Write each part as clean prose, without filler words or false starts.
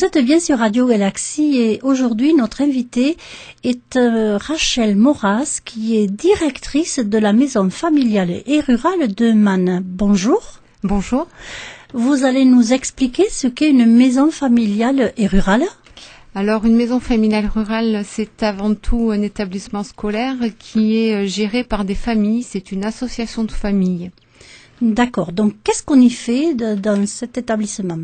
Vous êtes bien sur Radio Galaxie et aujourd'hui notre invitée est Rachel Moras qui est directrice de la maison familiale et rurale de Man. Bonjour. Bonjour. Vous allez nous expliquer ce qu'est une maison familiale et rurale ? Alors, une maison familiale rurale, c'est avant tout un établissement scolaire qui est géré par des familles. C'est une association de familles. D'accord. Donc, qu'est-ce qu'on y fait dans cet établissement ?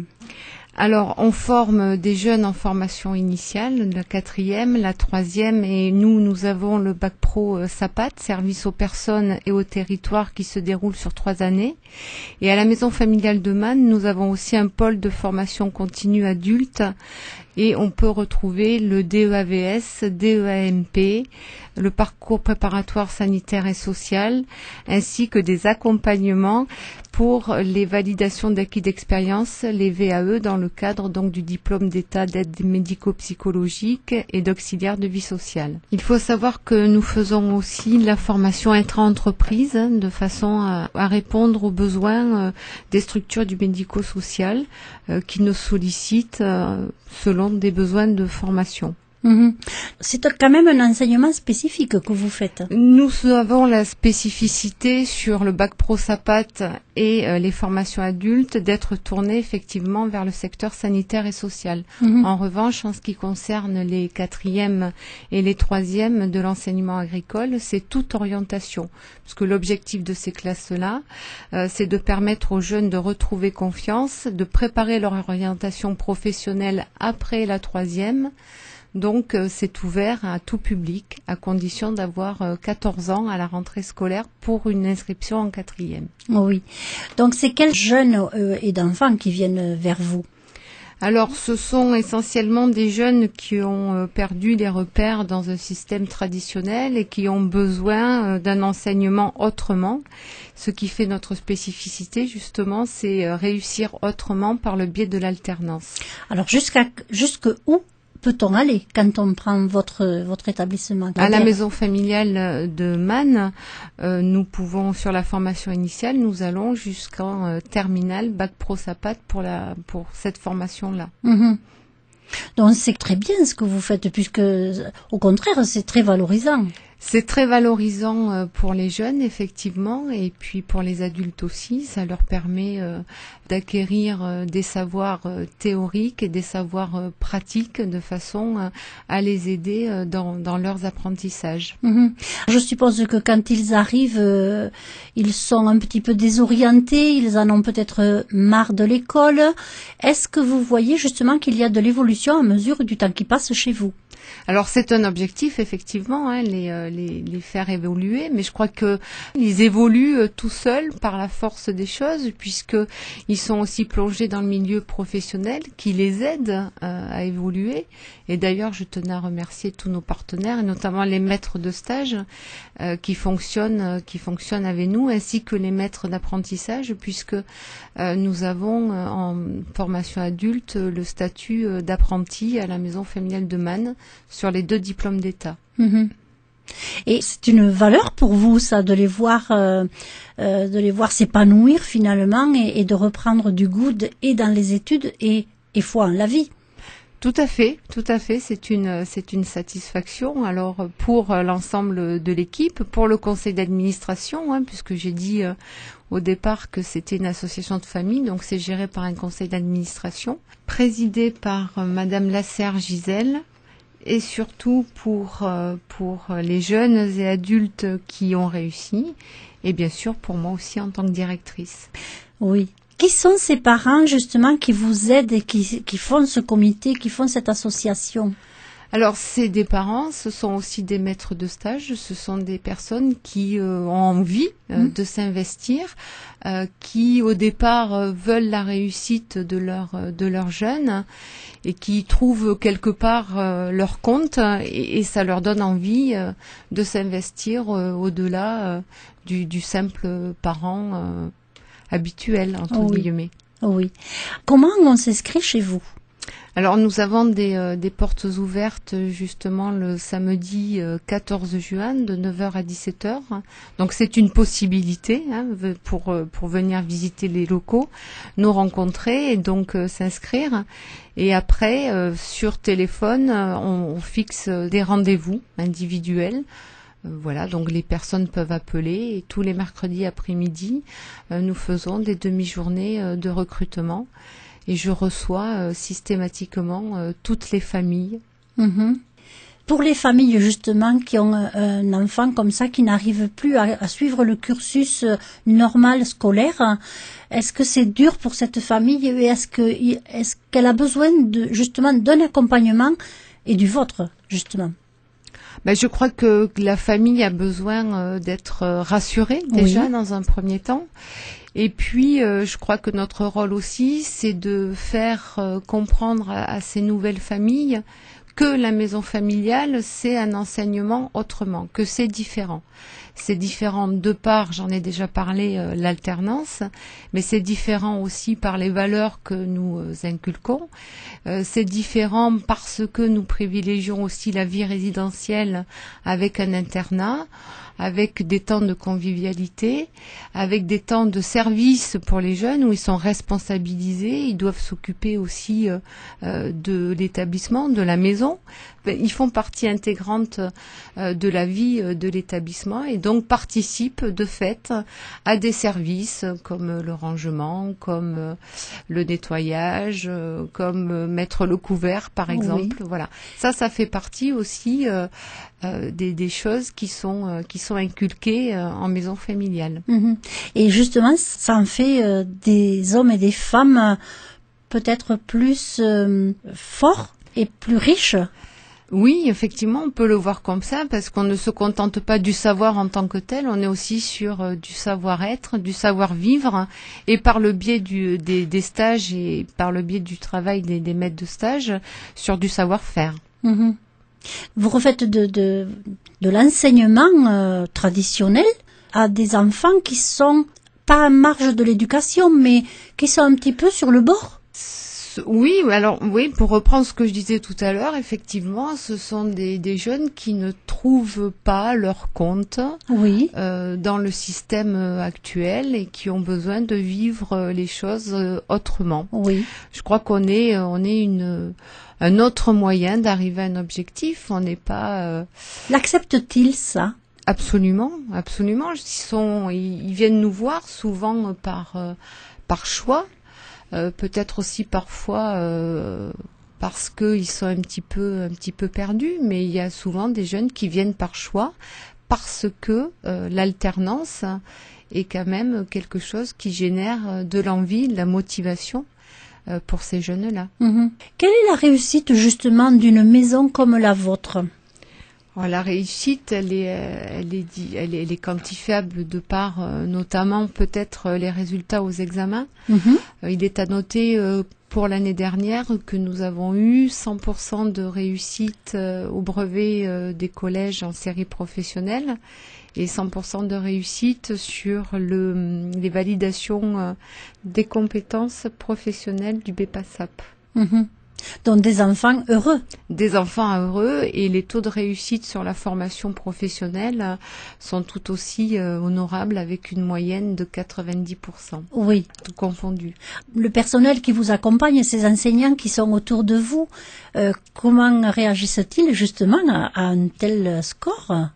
Alors, on forme des jeunes en formation initiale, la 4e, la 3e, et nous avons le bac pro SAPAT, service aux personnes et aux territoires qui se déroule sur 3 années. Et à la maison familiale de Man, nous avons aussi un pôle de formation continue adulte et on peut retrouver le DEAVS, DEAMP, le parcours préparatoire sanitaire et social, ainsi que des accompagnements pour les validations d'acquis d'expérience, les VAE, dans le cadre donc du diplôme d'état d'aide médico-psychologique et d'auxiliaire de vie sociale. Il faut savoir que nous faisons aussi la formation intra-entreprise de façon à répondre aux besoins des structures du médico-social qui nous sollicitent selon des besoins de formation. C'est quand même un enseignement spécifique que vous faites. Nous avons la spécificité sur le bac pro SAPAT et les formations adultes d'être tournés effectivement vers le secteur sanitaire et social. En revanche, en ce qui concerne les 4e et les 3e de l'enseignement agricole, c'est toute orientation. Parce que l'objectif de ces classes-là, c'est de permettre aux jeunes de retrouver confiance, de préparer leur orientation professionnelle après la 3e. Donc, c'est ouvert à tout public, à condition d'avoir 14 ans à la rentrée scolaire pour une inscription en 4e. Oui. Donc, c'est quels jeunes et d'enfants qui viennent vers vous ? Alors, ce sont essentiellement des jeunes qui ont perdu les repères dans un système traditionnel et qui ont besoin d'un enseignement autrement. Ce qui fait notre spécificité, justement, c'est réussir autrement par le biais de l'alternance. Alors, jusque où peut-on aller quand on prend votre établissement ? À la maison familiale de Man, nous pouvons, sur la formation initiale, nous allons jusqu'en terminale, bac pro SAPAT pour cette formation-là. Donc c'est très bien ce que vous faites, puisque au contraire, c'est très valorisant. C'est très valorisant pour les jeunes, effectivement, et puis pour les adultes aussi. Ça leur permet d'acquérir des savoirs théoriques et des savoirs pratiques de façon à les aider dans leurs apprentissages. Je suppose que quand ils arrivent, ils sont un petit peu désorientés, ils en ont peut-être marre de l'école. Est-ce que vous voyez justement qu'il y a de l'évolution à mesure du temps qui passe chez vous ? Alors c'est un objectif effectivement, les faire évoluer, mais je crois que ils évoluent tout seuls par la force des choses, puisque ils sont aussi plongés dans le milieu professionnel qui les aide à évoluer. Et d'ailleurs, je tenais à remercier tous nos partenaires, et notamment les maîtres de stage qui fonctionnent avec nous, ainsi que les maîtres d'apprentissage, puisque nous avons en formation adulte le statut d'apprenti à la maison familiale de Man sur les 2 diplômes d'État. Et c'est une valeur pour vous, ça, de les voir s'épanouir finalement et de reprendre du goût et dans les études et foi en la vie. Tout à fait. C'est une satisfaction. Alors pour l'ensemble de l'équipe, pour le conseil d'administration, puisque j'ai dit au départ que c'était une association de famille, donc c'est géré par un conseil d'administration, présidé par Madame Lasserre Gisèle, et surtout pour les jeunes et adultes qui ont réussi, et bien sûr pour moi aussi en tant que directrice. Oui. Qui sont ces parents justement qui vous aident et qui font ce comité, qui font cette association ? Alors, c'est des parents, ce sont aussi des maîtres de stage, ce sont des personnes qui ont envie de s'investir, qui au départ veulent la réussite de leurs jeunes et qui trouvent quelque part leur compte et ça leur donne envie de s'investir au-delà du simple parent habituel, entre guillemets. Oui. Comment on s'inscrit chez vous ? Alors nous avons des portes ouvertes justement le samedi 14 juin de 9h à 17h. Donc c'est une possibilité pour venir visiter les locaux, nous rencontrer et donc s'inscrire. Et après, sur téléphone, on fixe des rendez-vous individuels. Voilà, donc les personnes peuvent appeler et tous les mercredis après-midi, nous faisons des demi-journées de recrutement. Et je reçois systématiquement toutes les familles. Mm-hmm. Pour les familles justement qui ont un enfant comme ça, qui n'arrive plus à suivre le cursus normal scolaire, est-ce que c'est dur pour cette famille et est-ce qu'elle a besoin justement d'un accompagnement et du vôtre justement? Je crois que la famille a besoin d'être rassurée déjà dans un premier temps. Et puis, je crois que notre rôle aussi, c'est de faire comprendre à ces nouvelles familles que la maison familiale, c'est un enseignement autrement, que c'est différent. C'est différent de par, j'en ai déjà parlé, l'alternance, mais c'est différent aussi par les valeurs que nous inculquons. C'est différent parce que nous privilégions aussi la vie résidentielle avec un internat, avec des temps de convivialité, avec des temps de service pour les jeunes où ils sont responsabilisés, ils doivent s'occuper aussi de l'établissement, de la maison. Ils font partie intégrante de la vie de l'établissement et donc participent de fait à des services comme le rangement, comme le nettoyage, comme mettre le couvert par exemple. Voilà. Ça fait partie aussi des choses qui sont inculquées en maison familiale. Mmh. Et justement, ça en fait des hommes et des femmes peut-être plus forts et plus riches. Oui, effectivement, on peut le voir comme ça, parce qu'on ne se contente pas du savoir en tant que tel, on est aussi sur du savoir-être, du savoir-vivre, et par le biais des stages et par le biais du travail des maîtres de stage, sur du savoir-faire. Mmh. Vous refaites de l'enseignement traditionnel à des enfants qui sont pas en marge de l'éducation, mais qui sont un petit peu sur le bord. Oui, pour reprendre ce que je disais tout à l'heure, effectivement, ce sont des jeunes qui ne trouvent pas leur compte dans le système actuel et qui ont besoin de vivre les choses autrement. Oui. Je crois qu'on est un autre moyen d'arriver à un objectif. On n'est pas. L'acceptent-ils ça? Absolument, absolument. Ils viennent nous voir souvent par choix. Peut-être aussi parfois parce qu'ils sont un petit peu perdus, mais il y a souvent des jeunes qui viennent par choix parce que l'alternance est quand même quelque chose qui génère de l'envie, de la motivation pour ces jeunes-là. Mmh. Quelle est la réussite justement d'une maison comme la vôtre ? La réussite, elle est quantifiable de par notamment peut-être les résultats aux examens. Mmh. Il est à noter pour l'année dernière que nous avons eu 100% de réussite au brevet des collèges en série professionnelle et 100% de réussite sur les validations des compétences professionnelles du BPASAP. Mmh. Donc des enfants heureux. Des enfants heureux, et les taux de réussite sur la formation professionnelle sont tout aussi honorables, avec une moyenne de 90%. Oui. Tout confondu. Le personnel qui vous accompagne, ces enseignants qui sont autour de vous, comment réagissent-ils justement à un tel score ?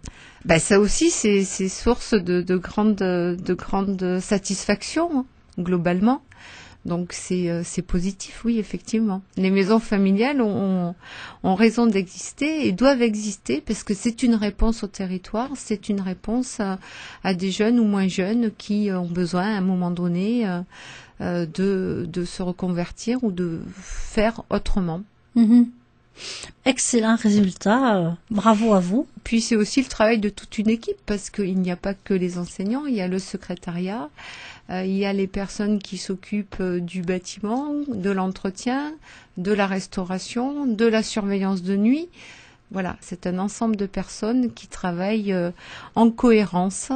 Ça aussi, c'est source de grande satisfaction, globalement. Donc c'est positif, oui, effectivement. Les maisons familiales ont raison d'exister et doivent exister parce que c'est une réponse au territoire, c'est une réponse à des jeunes ou moins jeunes qui ont besoin à un moment donné de se reconvertir ou de faire autrement. Mmh. Excellent résultat, bravo à vous. Puis c'est aussi le travail de toute une équipe parce qu'il n'y a pas que les enseignants, il y a le secrétariat, il y a les personnes qui s'occupent du bâtiment, de l'entretien, de la restauration, de la surveillance de nuit. Voilà, c'est un ensemble de personnes qui travaillent en cohérence,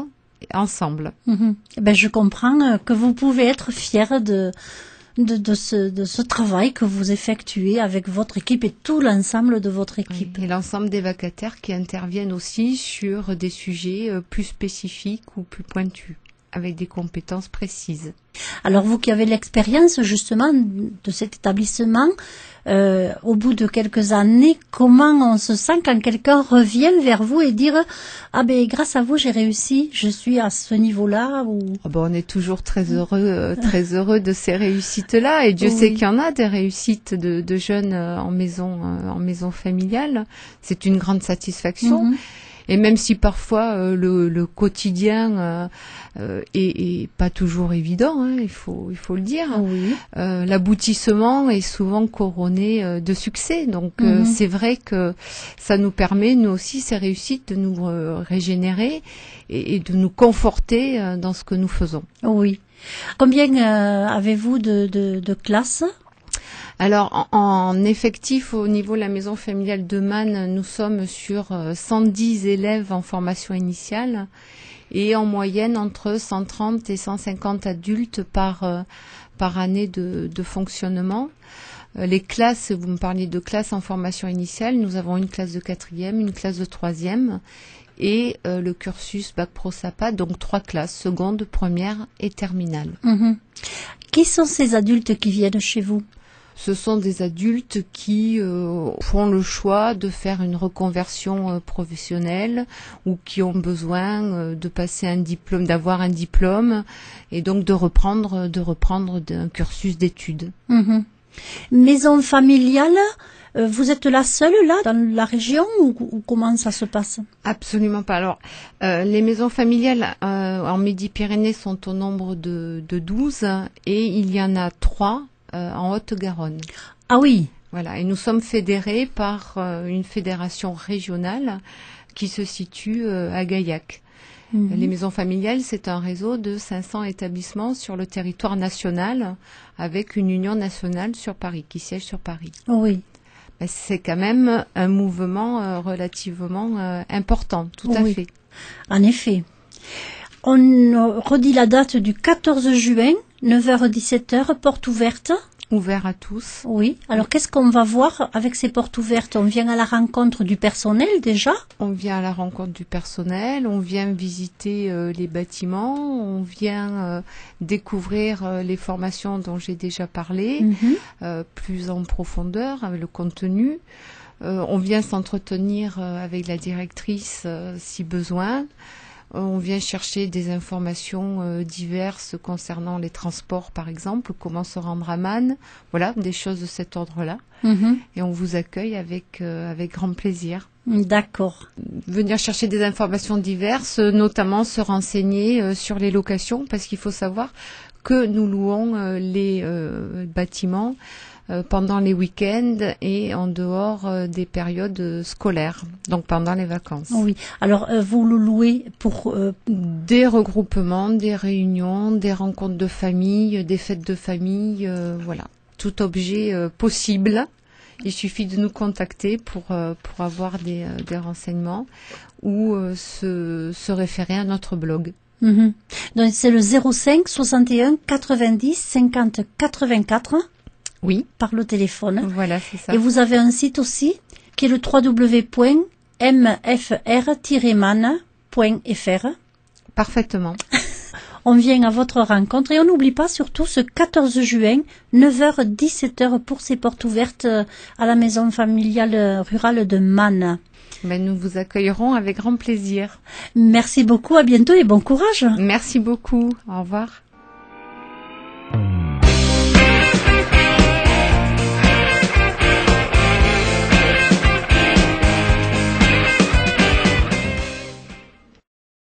ensemble. Mmh. Je comprends que vous pouvez être fière de de ce travail que vous effectuez avec votre équipe et tout l'ensemble de votre équipe. Oui, et l'ensemble des vacataires qui interviennent aussi sur des sujets plus spécifiques ou plus pointus, avec des compétences précises. Alors vous qui avez l'expérience justement de cet établissement, au bout de quelques années, comment on se sent quand quelqu'un revient vers vous et dire « Ah ben grâce à vous j'ai réussi, je suis à ce niveau-là » ou... On est toujours très heureux de ces réussites-là, et Dieu sait qu'il y en a des réussites de jeunes en maison familiale. C'est une grande satisfaction. Et même si parfois le quotidien est pas toujours évident, hein, il faut le dire, l'aboutissement est souvent couronné de succès. Donc c'est vrai que ça nous permet, nous aussi, ces réussites, de nous régénérer et de nous conforter dans ce que nous faisons. Oui. Combien avez-vous de classes ? Alors, en effectif, au niveau de la maison familiale de Man, nous sommes sur 110 élèves en formation initiale et en moyenne entre 130 et 150 adultes par année de fonctionnement. Les classes, vous me parliez de classes en formation initiale, nous avons une classe de 4e, une classe de 3e et le cursus Bac Pro SAPAT, donc 3 classes, seconde, première et terminale. Qui sont ces adultes qui viennent chez vous ? Ce sont des adultes qui font le choix de faire une reconversion professionnelle ou qui ont besoin de passer un diplôme, d'avoir un diplôme et donc de reprendre un cursus d'études. Maison familiale, vous êtes la seule là dans la région ou comment ça se passe ? Absolument pas. Alors, les maisons familiales en Midi-Pyrénées sont au nombre de 12 et il y en a 3 en Haute-Garonne. Ah oui. Voilà, et nous sommes fédérés par une fédération régionale qui se situe à Gaillac. Les maisons familiales, c'est un réseau de 500 établissements sur le territoire national avec une union nationale sur Paris, qui siège sur Paris. Oui. C'est quand même un mouvement relativement important, tout à fait. En effet. On redit la date du 14 juin, 9h-17h, porte ouverte. Ouvert à tous. Oui. Alors, qu'est-ce qu'on va voir avec ces portes ouvertes ? On vient à la rencontre du personnel déjà ? On vient à la rencontre du personnel, on vient visiter les bâtiments, on vient découvrir les formations dont j'ai déjà parlé, plus en profondeur avec le contenu. On vient s'entretenir avec la directrice si besoin. On vient chercher des informations diverses concernant les transports, par exemple, comment se rendre à Man, voilà, des choses de cet ordre-là. Et on vous accueille avec grand plaisir. D'accord. Venir chercher des informations diverses, notamment se renseigner sur les locations, parce qu'il faut savoir que nous louons les bâtiments pendant les week-ends et en dehors des périodes scolaires, donc pendant les vacances. Oui. Alors, vous le louez pour... Des regroupements, des réunions, des rencontres de famille, des fêtes de famille, voilà. Tout objet possible. Il suffit de nous contacter pour avoir des renseignements ou se référer à notre blog. Donc, c'est le 05 61 90 50 84. Oui. Par le téléphone. Voilà, c'est ça. Et vous avez un site aussi, qui est le www.mfr-man.fr. Parfaitement. On vient à votre rencontre et on n'oublie pas surtout ce 14 juin, 9h-17h pour ces portes ouvertes à la maison familiale rurale de Man. Nous vous accueillerons avec grand plaisir. Merci beaucoup, à bientôt et bon courage. Merci beaucoup, au revoir.